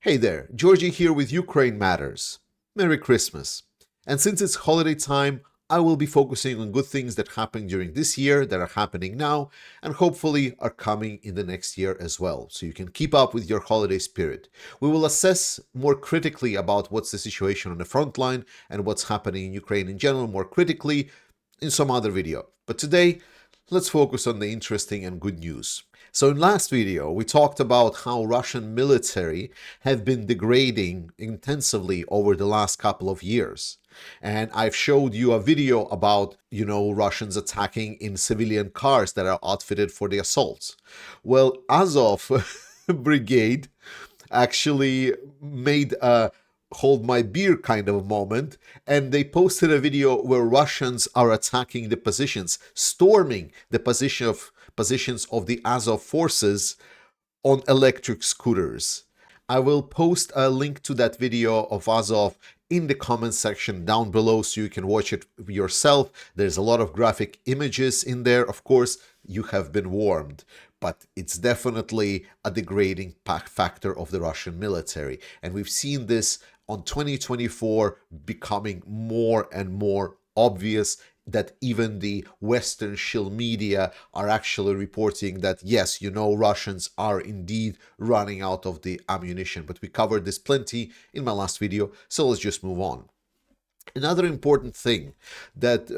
Hey there, Georgie here with Ukraine Matters. Merry Christmas. And since it's holiday time, I will be focusing on good things that happened during this year, that are happening now, and hopefully are coming in the next year as well, so you can keep up with your holiday spirit. We will assess more critically about what's the situation on the front line and what's happening in Ukraine in general more critically in some other video. But today, let's focus on the interesting and good news. So in last video, we talked about how Russian military have been degrading intensively over the last couple of years. And I've showed you a video about, Russians attacking in civilian cars that are outfitted for the assaults. Well, Azov brigade actually made a hold my beer kind of moment, and they posted a video where Russians are attacking the positions, storming the positions of the Azov forces on electric scooters. I will post a link to that video of Azov in the comment section down below so you can watch it yourself. There's a lot of graphic images in there. Of course, you have been warned, but it's definitely a degrading factor of the Russian military. And we've seen this on 2024 becoming more and more obvious, that even the Western shill media are actually reporting that, yes, Russians are indeed running out of the ammunition. But we covered this plenty in my last video, so let's just move on. Another important thing that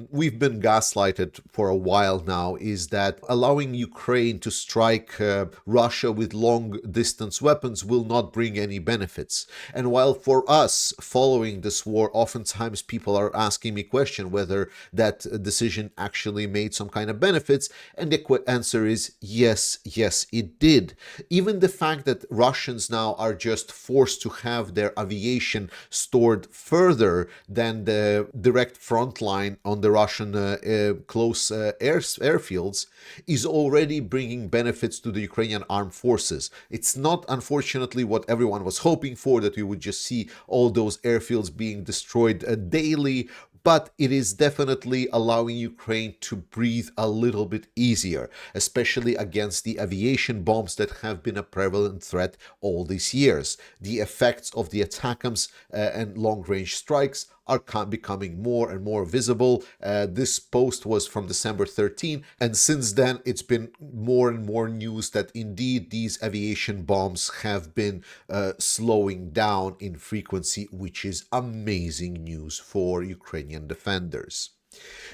we've been gaslighted for a while now is that allowing Ukraine to strike Russia with long-distance weapons will not bring any benefits. And while for us following this war, oftentimes people are asking me question whether that decision actually made some kind of benefits, and the answer is yes, it did. Even the fact that Russians now are just forced to have their aviation stored further than the direct front line on the Russian close airfields is already bringing benefits to the Ukrainian armed forces. It's not, unfortunately, what everyone was hoping for, that we would just see all those airfields being destroyed daily, but it is definitely allowing Ukraine to breathe a little bit easier, especially against the aviation bombs that have been a prevalent threat all these years. The effects of the ATACMS and long-range strikes are becoming more and more visible. This post was from December 13, and since then it's been more and more news that indeed these aviation bombs have been slowing down in frequency, which is amazing news for Ukrainian defenders.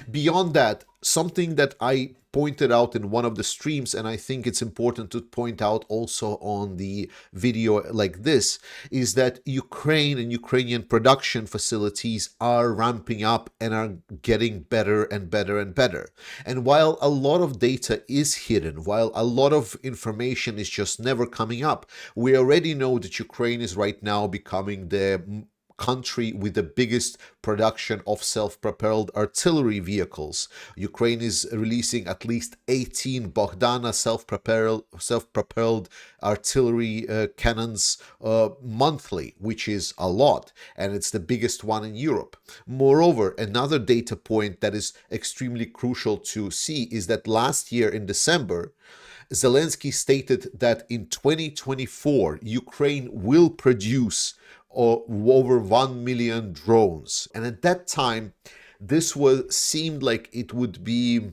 Beyond that, something that I pointed out in one of the streams, and I think it's important to point out also on the video like this, is that Ukraine and Ukrainian production facilities are ramping up and are getting better and better and better. And while a lot of data is hidden, while a lot of information is just never coming up, we already know that Ukraine is right now becoming the country with the biggest production of self-propelled artillery vehicles. Ukraine is releasing at least 18 Bogdana self-propelled artillery cannons monthly, which is a lot, and it's the biggest one in Europe. Moreover, another data point that is extremely crucial to see is that last year in December, Zelensky stated that in 2024, Ukraine will produce over 1 million drones. And at that time, this seemed like it would be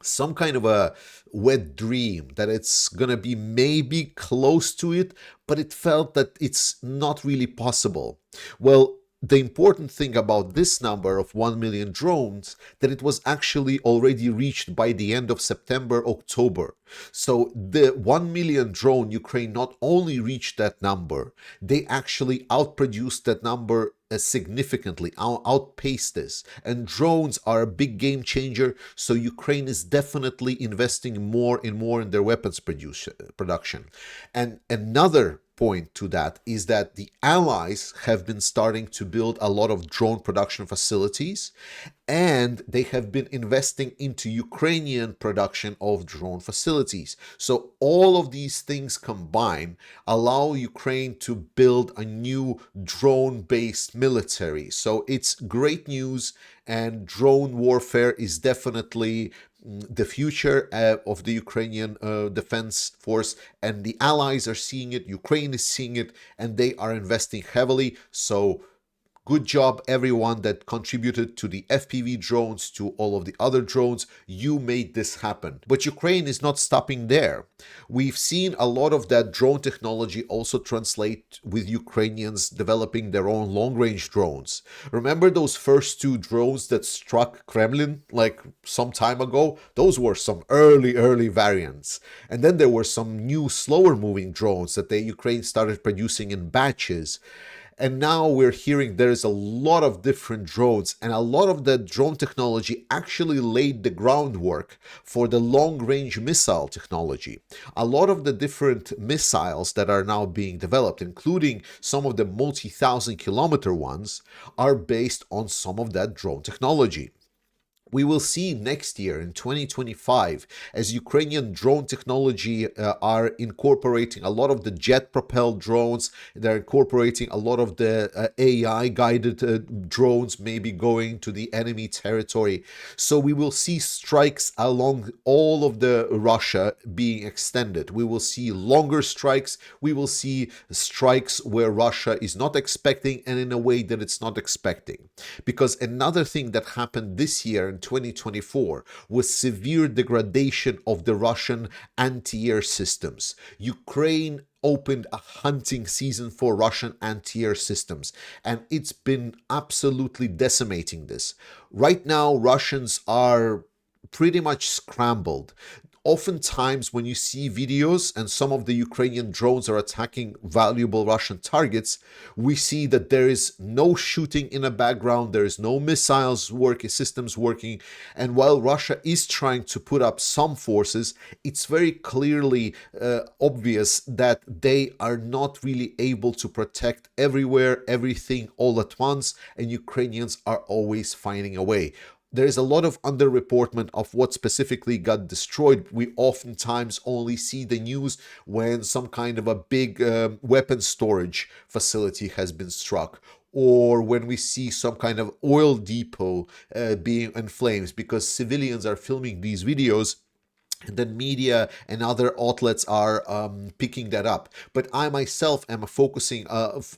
some kind of a wet dream, that it's gonna be maybe close to it, but it felt that it's not really possible. Well, the important thing about this number of 1 million drones, that it was actually already reached by the end of September, October. So the 1 million drone, Ukraine not only reached that number, they actually outproduced that number significantly, outpaced this. And drones are a big game changer, so Ukraine is definitely investing more in their weapons production. And another point to that is that the allies have been starting to build a lot of drone production facilities, and they have been investing into Ukrainian production of drone facilities. So all of these things combined allow Ukraine to build a new drone-based military. So it's great news, and drone warfare is definitely the future of the Ukrainian defense force, and the allies are seeing it, Ukraine is seeing it, and they are investing heavily. So good job, everyone that contributed to the FPV drones, to all of the other drones. You made this happen. But Ukraine is not stopping there. We've seen a lot of that drone technology also translate with Ukrainians developing their own long-range drones. Remember those first two drones that struck Kremlin like some time ago? Those were some early variants. And then there were some new, slower-moving drones that the Ukraine started producing in batches. And now we're hearing there's a lot of different drones, and a lot of the drone technology actually laid the groundwork for the long-range missile technology. A lot of the different missiles that are now being developed, including some of the multi-thousand-kilometer ones, are based on some of that drone technology. We will see next year in 2025 as Ukrainian drone technology are incorporating a lot of the jet-propelled drones. They're incorporating a lot of the AI-guided drones maybe going to the enemy territory. So we will see strikes along all of the Russia being extended. We will see longer strikes. We will see strikes where Russia is not expecting and in a way that it's not expecting. Because another thing that happened this year in 2024 was severe degradation of the Russian anti-air systems. Ukraine opened a hunting season for Russian anti-air systems, and it's been absolutely decimating this. Right now, Russians are pretty much scrambled. Oftentimes, when you see videos and some of the Ukrainian drones are attacking valuable Russian targets, we see that there is no shooting in the background, there is no missiles working, systems working, and while Russia is trying to put up some forces, it's very clearly obvious that they are not really able to protect everywhere, everything all at once, and Ukrainians are always finding a way. There is a lot of underreportment of what specifically got destroyed. We oftentimes only see the news when some kind of a big weapon storage facility has been struck, or when we see some kind of oil depot being in flames, because civilians are filming these videos. And then media and other outlets are picking that up. But I myself am focusing,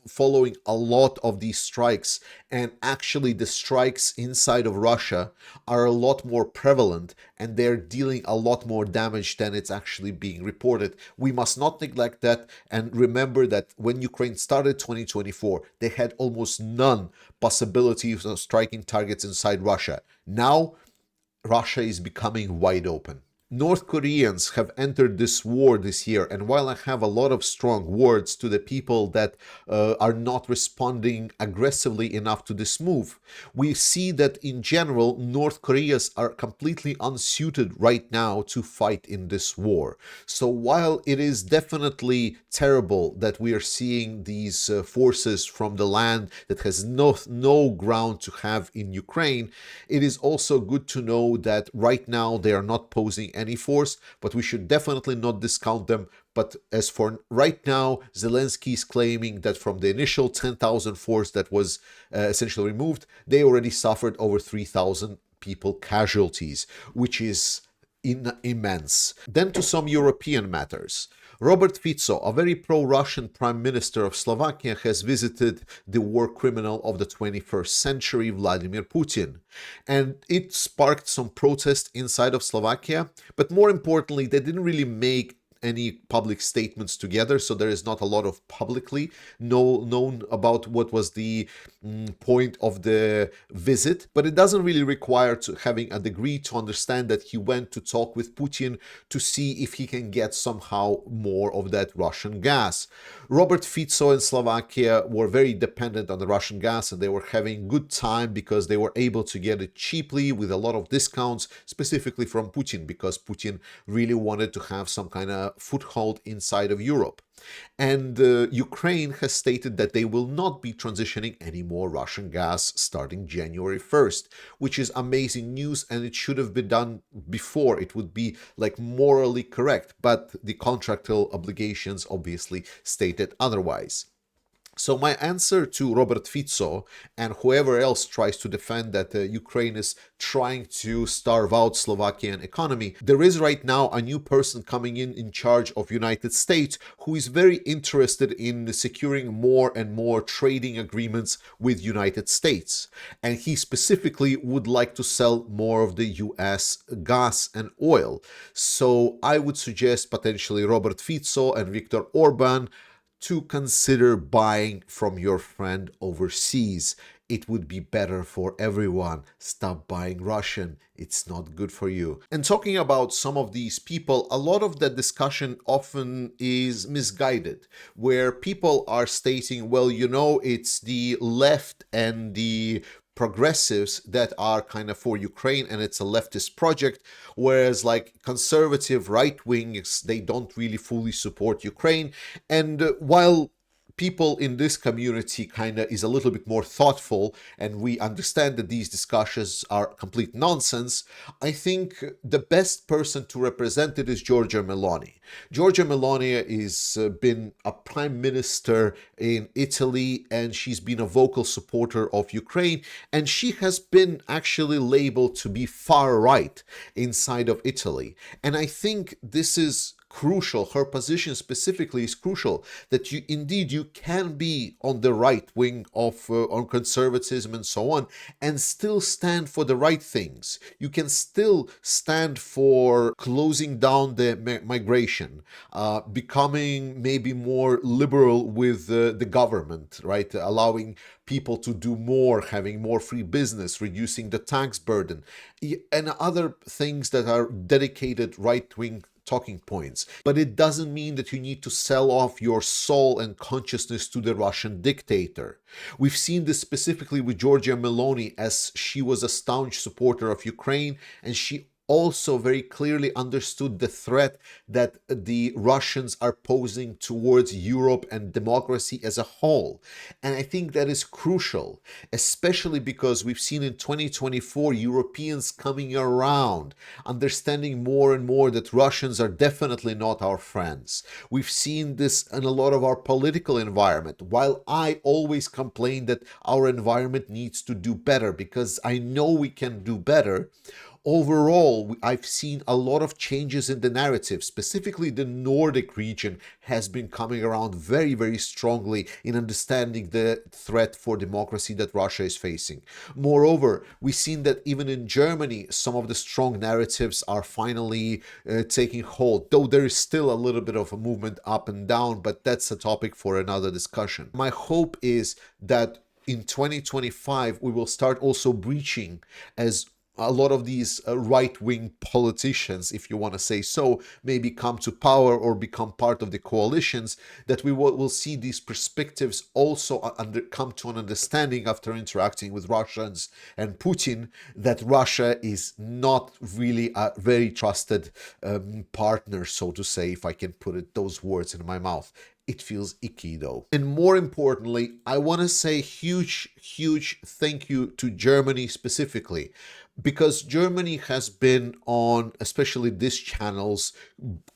following a lot of these strikes. And actually the strikes inside of Russia are a lot more prevalent, and they're dealing a lot more damage than it's actually being reported. We must not neglect that, and remember that when Ukraine started 2024, they had almost none possibilities of striking targets inside Russia. Now, Russia is becoming wide open. North Koreans have entered this war this year, and while I have a lot of strong words to the people that are not responding aggressively enough to this move, we see that in general, North Koreans are completely unsuited right now to fight in this war. So while it is definitely terrible that we are seeing these forces from the land that has no ground to have in Ukraine, it is also good to know that right now they are not posing any force, but we should definitely not discount them. But as for right now, Zelensky is claiming that from the initial 10,000 force that was essentially removed, they already suffered over 3,000 people casualties, which is immense. Then to some European matters. Robert Fico, a very pro-Russian Prime Minister of Slovakia, has visited the war criminal of the 21st century, Vladimir Putin. And it sparked some protest inside of Slovakia, but more importantly, they didn't really make any public statements together, so there is not a lot of publicly known about what was the point of the visit, but it doesn't really require to having a degree to understand that he went to talk with Putin to see if he can get somehow more of that Russian gas. Robert Fico and Slovakia were very dependent on the Russian gas, and they were having good time because they were able to get it cheaply with a lot of discounts, specifically from Putin, because Putin really wanted to have some kind of foothold inside of Europe. And Ukraine has stated that they will not be transitioning any more Russian gas starting January 1st, which is amazing news, and it should have been done before. It would be like morally correct, but the contractual obligations obviously stated otherwise. So my answer to Robert Fico and whoever else tries to defend that Ukraine is trying to starve out Slovakian economy, there is right now a new person coming in charge of United States who is very interested in securing more and more trading agreements with United States. And he specifically would like to sell more of the US gas and oil. So I would suggest potentially Robert Fico and Viktor Orban to consider buying from your friend overseas. It would be better for everyone. Stop buying Russian. It's not good for you. And talking about some of these people, a lot of the discussion often is misguided, where people are stating, well, it's the left and the progressives that are kind of for Ukraine and it's a leftist project, whereas like conservative right wings, they don't really fully support Ukraine. And while people in this community kind of is a little bit more thoughtful and we understand that these discussions are complete nonsense, I think the best person to represent it is Giorgia Meloni. Giorgia Meloni has been a prime minister in Italy and she's been a vocal supporter of Ukraine, and she has been actually labeled to be far right inside of Italy. And I think this is crucial. Her position specifically is crucial, that you can be on the right wing of on conservatism and so on and still stand for the right things. You can still stand for closing down the migration, becoming maybe more liberal with the government, right, allowing people to do more, having more free business, reducing the tax burden, and other things that are dedicated right-wing talking points. But it doesn't mean that you need to sell off your soul and consciousness to the Russian dictator. We've seen this specifically with Giorgia Meloni, as she was a staunch supporter of Ukraine, and she also very clearly understood the threat that the Russians are posing towards Europe and democracy as a whole. And I think that is crucial, especially because we've seen in 2024 Europeans coming around, understanding more and more that Russians are definitely not our friends. We've seen this in a lot of our political environment. While I always complain that our environment needs to do better because I know we can do better, overall, I've seen a lot of changes in the narrative. Specifically, the Nordic region has been coming around very, very strongly in understanding the threat for democracy that Russia is facing. Moreover, we've seen that even in Germany, some of the strong narratives are finally taking hold, though there is still a little bit of a movement up and down, but that's a topic for another discussion. My hope is that in 2025, we will start also breaching, as a lot of these right-wing politicians, if you want to say so, maybe come to power or become part of the coalitions, that we will see these perspectives also come to an understanding after interacting with Russians and Putin, that Russia is not really a very trusted partner, so to say, if I can put those words in my mouth. It feels icky though. And more importantly, I want to say huge thank you to Germany specifically, because Germany has been on, especially these channels,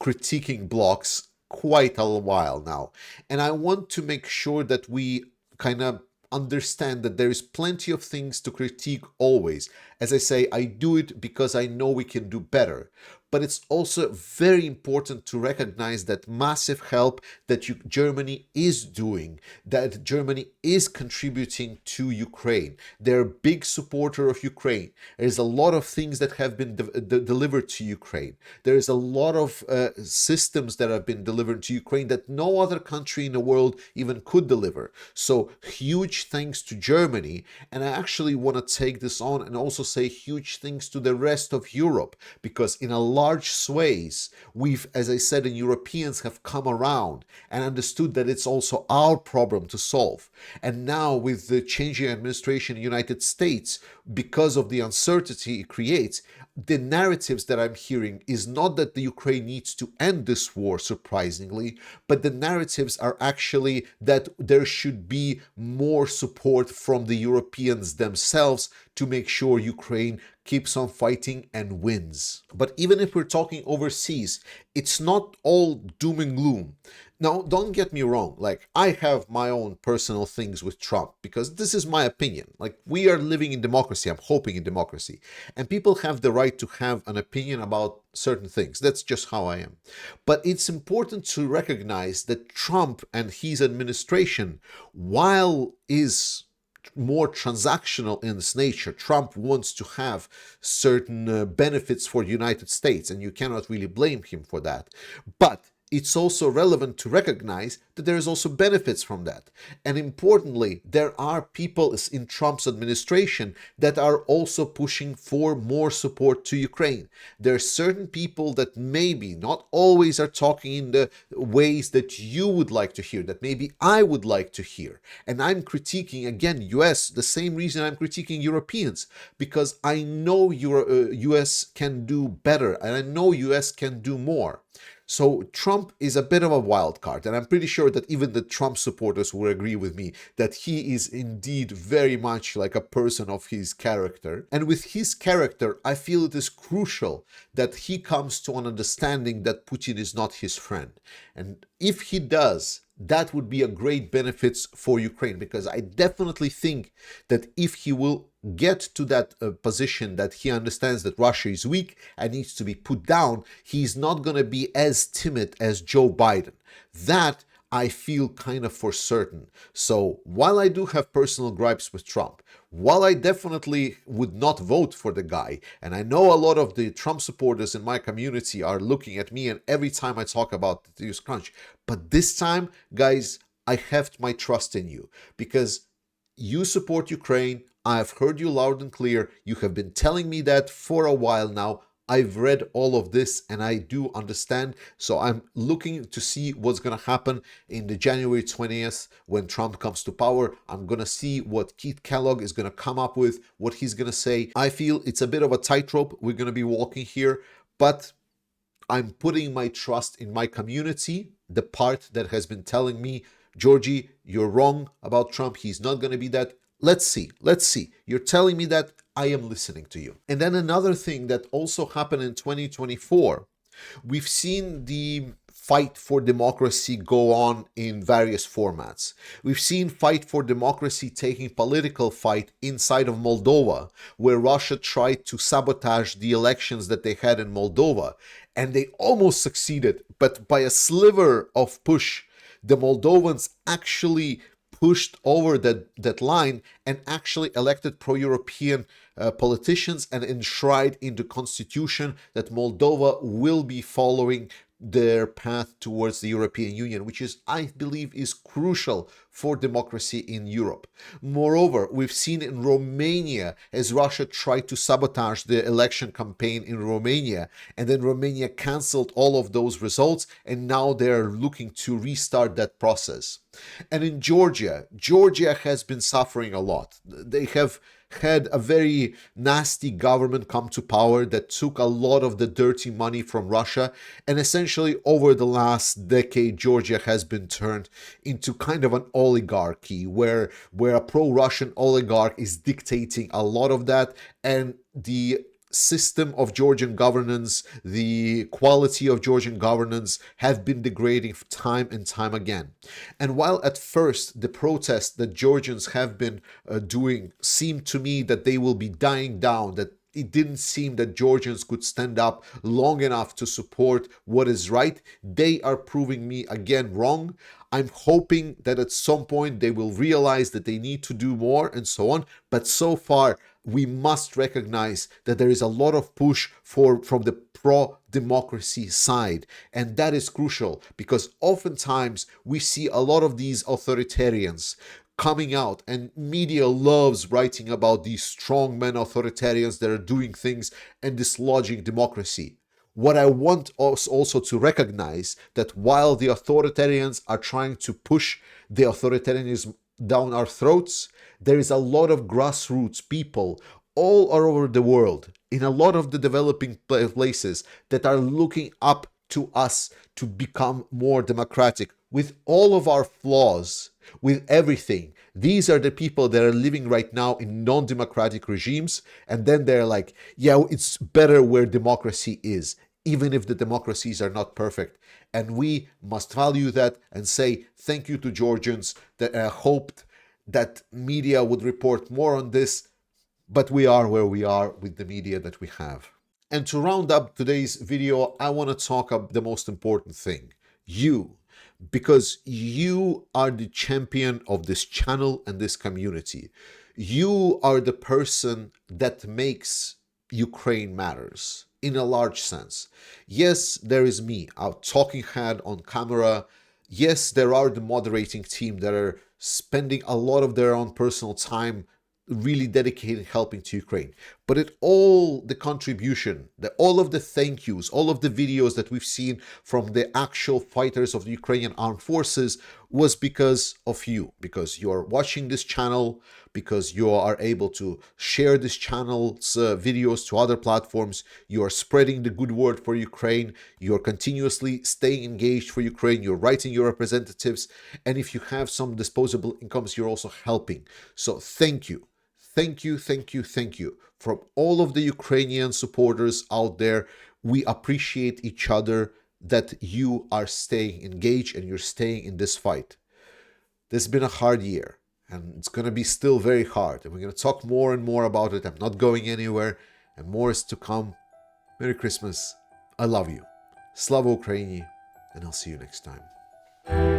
critiquing blocks quite a while now. And I want to make sure that we kind of understand that there is plenty of things to critique always. As I say, I do it because I know we can do better. But it's also very important to recognize that massive help that Germany is doing, that Germany is contributing to Ukraine. They're a big supporter of Ukraine. There's a lot of things that have been delivered to Ukraine. There is a lot of systems that have been delivered to Ukraine that no other country in the world even could deliver. So huge thanks to Germany. And I actually want to take this on and also say huge thanks to the rest of Europe, because in a large sways, we've, as I said, and Europeans have come around and understood that it's also our problem to solve. And now with the changing administration in the United States, because of the uncertainty it creates, the narratives that I'm hearing is not that the Ukraine needs to end this war, surprisingly, but the narratives are actually that there should be more support from the Europeans themselves to make sure Ukraine keeps on fighting and wins. But even if we're talking overseas, it's not all doom and gloom. Now, don't get me wrong. Like, I have my own personal things with Trump because this is my opinion. Like, we are living in democracy. I'm hoping in democracy. And people have the right to have an opinion about certain things. That's just how I am. But it's important to recognize that Trump and his administration, while is more transactional in its nature. Trump wants to have certain benefits for the United States, and you cannot really blame him for that. But it's also relevant to recognize that there is also benefits from that. And importantly, there are people in Trump's administration that are also pushing for more support to Ukraine. There are certain people that maybe not always are talking in the ways that you would like to hear, that maybe I would like to hear. And I'm critiquing, again, US, the same reason I'm critiquing Europeans, because I know US can do better, and I know US can do more. So Trump is a bit of a wild card, and I'm pretty sure that even the Trump supporters will agree with me that he is indeed very much like a person of his character. And with his character, I feel it is crucial that he comes to an understanding that Putin is not his friend. And if he does, that would be a great benefit for Ukraine, because I definitely think that if he will get to that position that he understands that Russia is weak and needs to be put down, he's not going to be as timid as Joe Biden. That I feel kind of for certain. So while I do have personal gripes with Trump, while I definitely would not vote for the guy, and I know a lot of the Trump supporters in my community are looking at me and every time I talk about the US crunch, but this time, guys, I have my trust in you because you support Ukraine. I've heard you loud and clear. You have been telling me that for a while now. I've read all of this and I do understand. So I'm looking to see what's going to happen in the January 20th when Trump comes to power. I'm going to see what Keith Kellogg is going to come up with, what he's going to say. I feel it's a bit of a tightrope we're going to be walking here, but I'm putting my trust in my community, the part that has been telling me, Georgie, you're wrong about Trump. He's not going to be that. Let's see. You're telling me that. I am listening to you. And then another thing that also happened in 2024, we've seen the fight for democracy go on in various formats. We've seen fight for democracy taking political fight inside of Moldova, where Russia tried to sabotage the elections that they had in Moldova. And they almost succeeded, but by a sliver of push, the Moldovans actually pushed over that line and actually elected pro-European politicians and enshrined in the constitution that Moldova will be following their path towards the European Union, which is, I believe, is crucial for democracy in Europe. Moreover, we've seen in Romania, as Russia tried to sabotage the election campaign in Romania, and then Romania cancelled all of those results, and now they're looking to restart that process. And in Georgia has been suffering a lot. They have had a very nasty government come to power that took a lot of the dirty money from Russia, and essentially over the last decade Georgia has been turned into kind of an oligarchy where a pro-Russian oligarch is dictating a lot of that, and the system of Georgian governance, the quality of Georgian governance have been degrading time and time again. And while at first the protests that Georgians have been doing seemed to me that they will be dying down, that it didn't seem that Georgians could stand up long enough to support what is right, they are proving me again wrong. I'm hoping that at some point they will realize that they need to do more and so on. But so far, we must recognize that there is a lot of push from the pro-democracy side. And that is crucial because oftentimes we see a lot of these authoritarians coming out, and media loves writing about these strongmen authoritarians that are doing things and dislodging democracy. What I want us also to recognize that while the authoritarians are trying to push the authoritarianism down our throats, there is a lot of grassroots people all over the world, in a lot of the developing places, that are looking up to us to become more democratic with all of our flaws, with everything. These are the people that are living right now in non-democratic regimes, and then they're like, yeah, it's better where democracy is. even if the democracies are not perfect. And we must value that and say thank you to Georgians that hoped that media would report more on this, but we are where we are with the media that we have. And to round up today's video, I want to talk about the most important thing, you. Because you are the champion of this channel and this community. You are the person that makes Ukraine matters in a large sense. Yes, there is me, a talking head on camera. Yes, there are the moderating team that are spending a lot of their own personal time really dedicated helping to Ukraine. But all the contribution, all of the thank yous, all of the videos that we've seen from the actual fighters of the Ukrainian armed forces was because of you, because you're watching this channel, because you are able to share this channel's videos to other platforms, you are spreading the good word for Ukraine, you're continuously staying engaged for Ukraine, you're writing your representatives, and if you have some disposable incomes, you're also helping. So thank you. Thank you, thank you, thank you. From all of the Ukrainian supporters out there, we appreciate each other that you are staying engaged and you're staying in this fight. This has been a hard year and it's going to be still very hard. And we're going to talk more and more about it. I'm not going anywhere and more is to come. Merry Christmas. I love you. Slava Ukraini, and I'll see you next time.